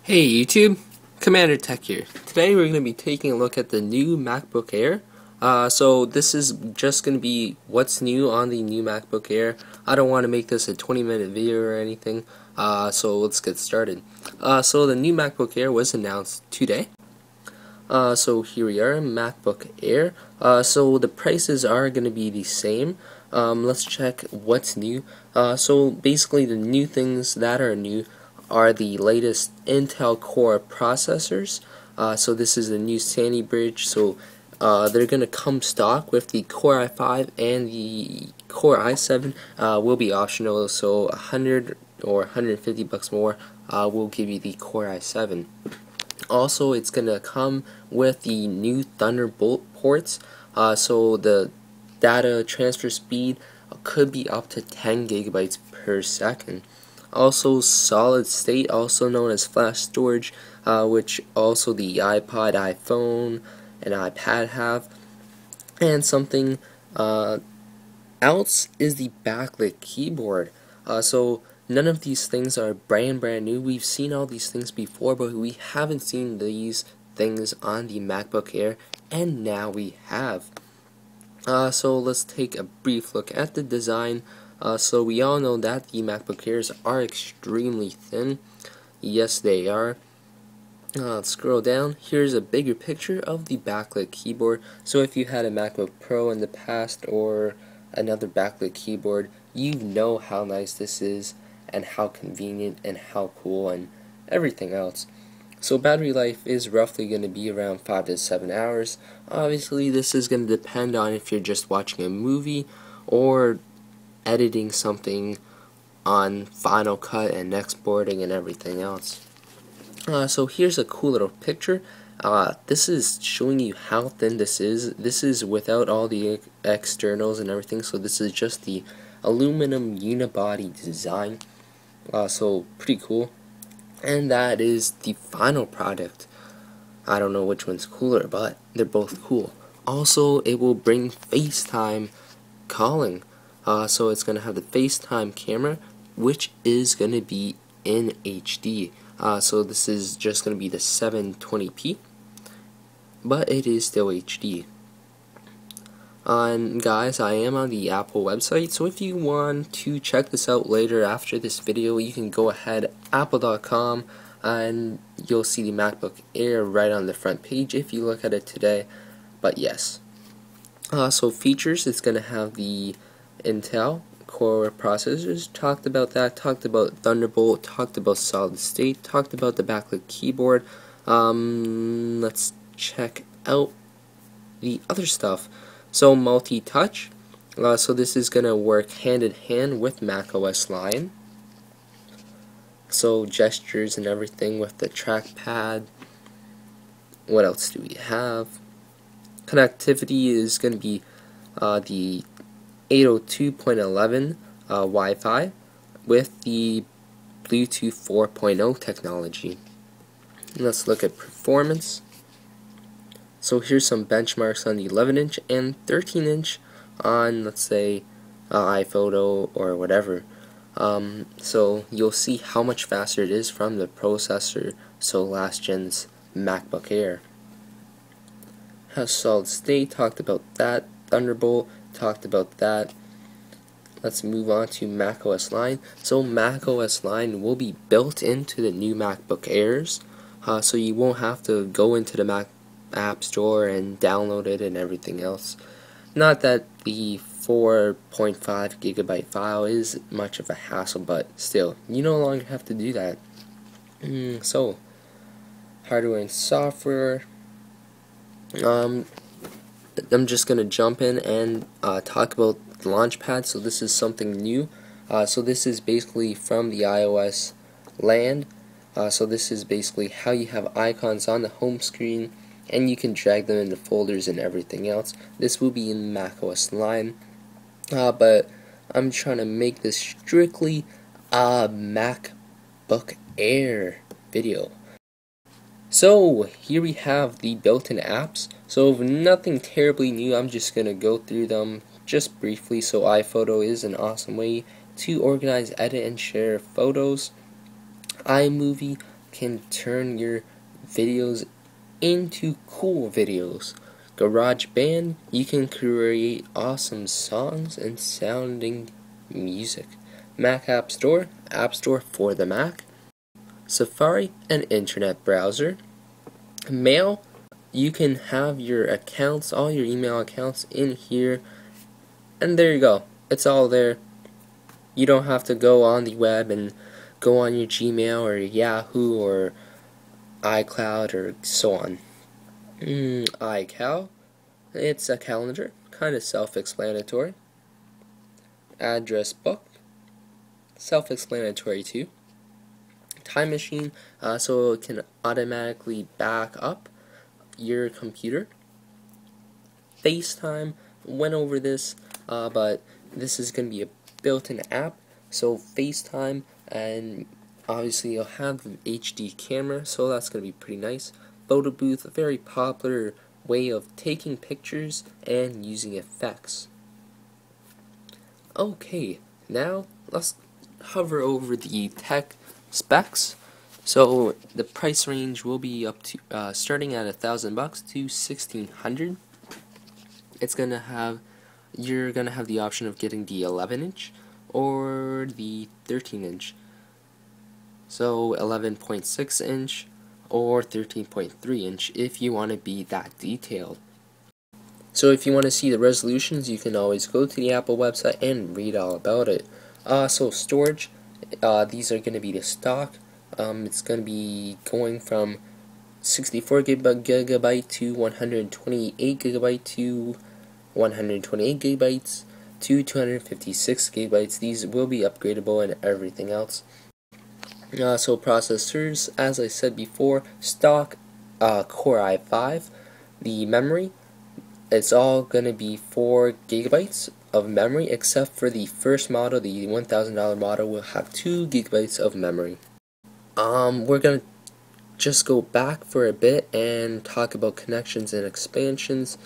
Hey YouTube, Commander Tech here. Today we're going to be taking a look at the new MacBook Air. So this is just going to be what's new on the new MacBook Air. I don't want to make this a 20-minute video or anything, so let's get started. So the new MacBook Air was announced today. So here we are, MacBook Air. So the prices are going to be the same. Let's check what's new. So basically the new things that are new are the latest Intel Core processors. So this is a new Sandy Bridge. So they're going to come stock with the Core i5, and the Core i7 will be optional. So 100 or 150 bucks more will give you the Core i7. Also, it's going to come with the new Thunderbolt ports. So the data transfer speed could be up to 10 gigabytes per second. Also, solid state, also known as flash storage, which also the iPod, iPhone, and iPad have. And something else is the backlit keyboard. So none of these things are brand new. We've seen all these things before, but we haven't seen these things on the MacBook Air, and now we have. So let's take a brief look at the design. So we all know that the MacBook Airs are extremely thin. Yes, they are. Let's scroll down. Here's a bigger picture of the backlit keyboard. So if you had a MacBook Pro in the past or another backlit keyboard, you know how nice this is and how convenient and how cool and everything else. So battery life is roughly going to be around 5 to 7 hours. Obviously this is going to depend on if you're just watching a movie or editing something on Final Cut and exporting and everything else. So here's a cool little picture. This is showing you how thin this is. This is without all the externals and everything, so this is just the aluminum unibody design. So pretty cool. And that is the final product. I don't know which one's cooler, but they're both cool. Also, it will bring FaceTime calling. So it's going to have the FaceTime camera, which is going to be in HD. So this is just going to be the 720p, but it is still HD. And guys, I am on the Apple website, so if you want to check this out later after this video, you can go ahead, apple.com, and you'll see the MacBook Air right on the front page if you look at it today. But yes. So features, it's going to have the Intel Core processors, talked about that, talked about Thunderbolt, talked about solid state, talked about the backlit keyboard. Let's check out the other stuff. So multi-touch, so this is going to work hand in hand with macOS Lion. So gestures and everything with the trackpad. What else do we have? Connectivity is going to be the 802.11 Wi-Fi with the Bluetooth 4.0 technology. Let's look at performance. So here's some benchmarks on the 11-inch and 13-inch on, let's say, iPhoto or whatever. So you'll see how much faster it is from the processor, so last gen's MacBook Air. Has solid state, talked about that. Thunderbolt, talked about that. Let's move on to macOS Lion. So macOS Lion will be built into the new MacBook Airs, so you won't have to go into the Mac App Store and download it and everything else. Not that the 4.5 gigabyte file is much of a hassle, but still, you no longer have to do that. So hardware and software. I'm just going to jump in and talk about the Launchpad. So this is something new. So this is basically from the iOS land. So this is basically how you have icons on the home screen, and you can drag them into folders and everything else. This will be in macOS Lion, but I'm trying to make this strictly a MacBook Air video. So here we have the built-in apps. So nothing terribly new, I'm just going to go through them just briefly. So iPhoto is an awesome way to organize, edit, and share photos. iMovie, can turn your videos into cool videos. GarageBand, you can create awesome songs and sounding music. Mac App Store for the Mac. Safari, an internet browser. Mail, you can have your accounts, all your email accounts in here, and there you go. It's all there. You don't have to go on the web and go on your Gmail or Yahoo or iCloud or so on. iCal, it's a calendar, kind of self-explanatory. Address book, self-explanatory too. Time machine, so it can automatically back up your computer. FaceTime, went over this, but this is going to be a built-in app. So FaceTime, and obviously you'll have the HD camera, so that's going to be pretty nice. Photo booth, a very popular way of taking pictures and using effects. Okay, now let's hover over the tech specs. So the price range will be up to starting at $1,000 to $1,600. It's gonna have you're gonna have the option of getting the 11-inch or the 13-inch. So 11.6-inch or 13.3-inch if you want to be that detailed. So if you want to see the resolutions, you can always go to the Apple website and read all about it. So storage, these are going to be the stock. It's going to be going from 64 gigabyte to 128 gigabyte to 128 gigabytes to 256 gigabytes. These will be upgradable and everything else. So processors, as I said before, stock Core i5. The memory, it's all going to be 4 gigabytes of memory, except for the first model, the $1,000 model, will have 2 gigabytes of memory. We're going to just go back for a bit and talk about connections and expansions.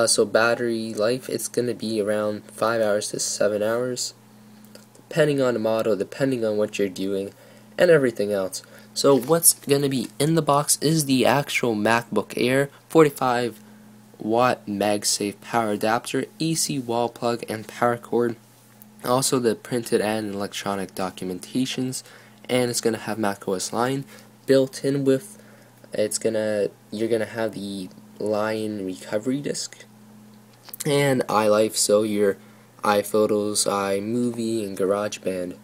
So battery life, it's going to be around 5 hours to 7 hours, depending on the model, depending on what you're doing, and everything else. So what's going to be in the box is the actual MacBook Air 45-watt MagSafe power adapter, AC wall plug, and power cord. Also the printed and electronic documentations, and it's going to have macOS Lion built in with. You're gonna have the Lion recovery disk and iLife, so your iPhotos, iMovie, and GarageBand.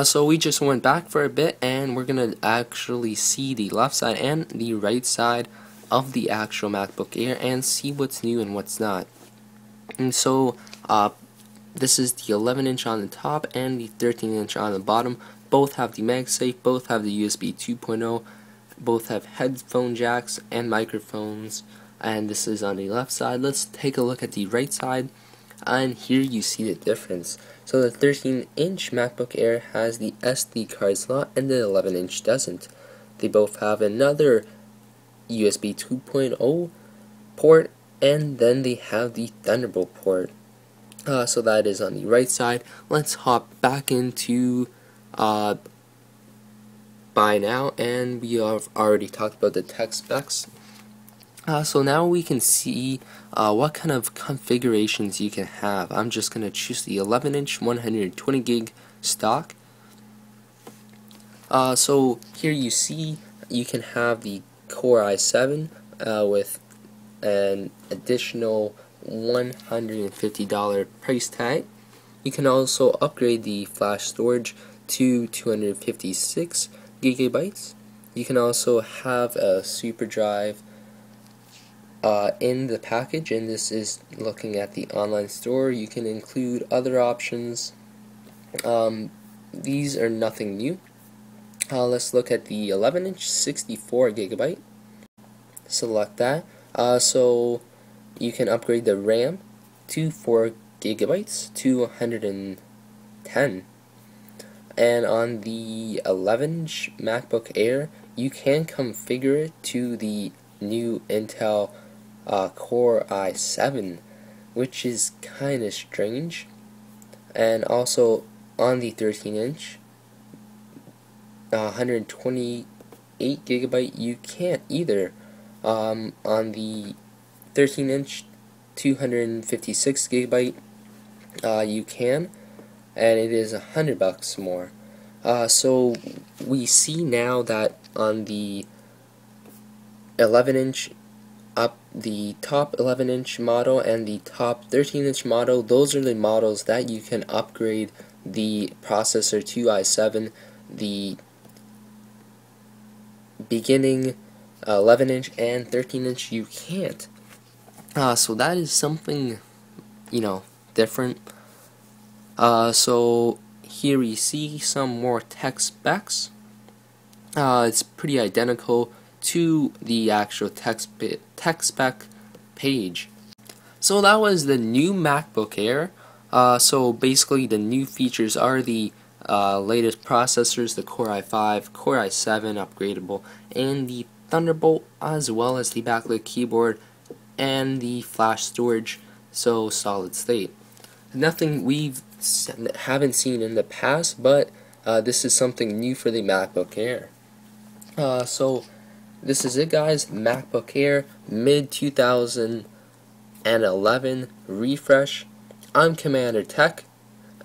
So we just went back for a bit, and we're gonna actually see the left side and the right side of the actual MacBook Air and see what's new and what's not. And so this is the 11-inch on the top and the 13-inch on the bottom. Both have the MagSafe, both have the USB 2.0, both have headphone jacks and microphones, and this is on the left side. Let's take a look at the right side, and here you see the difference. So the 13-inch MacBook Air has the SD card slot and the 11-inch doesn't. They both have another USB 2.0 port, and then they have the Thunderbolt port. So that is on the right side. Let's hop back into Buy Now, and we have already talked about the tech specs. So now we can see what kind of configurations you can have. I'm just going to choose the 11-inch 120 gig stock. So here you see you can have the Core i7 with an additional $150 price tag. You can also upgrade the flash storage to 256 gigabytes. You can also have a super drive in the package, and this is looking at the online store. You can include other options. These are nothing new. Let's look at the 11-inch 64 gigabyte. Select that. So you can upgrade the RAM to 4 gigabytes to 110. And on the 11-inch MacBook Air, you can configure it to the new Intel Core i7, which is kind of strange. And also on the 13-inch, 128 gigabyte, you can't either. On the 13-inch 256 gigabyte, you can, and it is $100 more. So we see now that on the 11-inch, the top 11-inch model and the top 13-inch model, those are the models that you can upgrade the processor to i7. The beginning 11-inch and 13-inch, you can't. So that is something, different. So here we see some more tech specs. It's pretty identical to the actual tech spec page. So that was the new MacBook Air. So basically the new features are the latest processors, the Core i5, Core i7 upgradable, and the Thunderbolt, as well as the backlit keyboard and the flash storage, so solid state. Nothing we haven't seen in the past, but this is something new for the MacBook Air. So this is it, guys. MacBook Air mid-2011 refresh. I'm Commander Tech,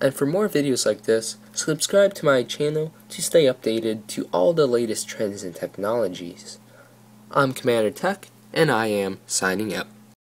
and for more videos like this, subscribe to my channel to stay updated to all the latest trends and technologies. I'm Commander Tech, and I am signing out.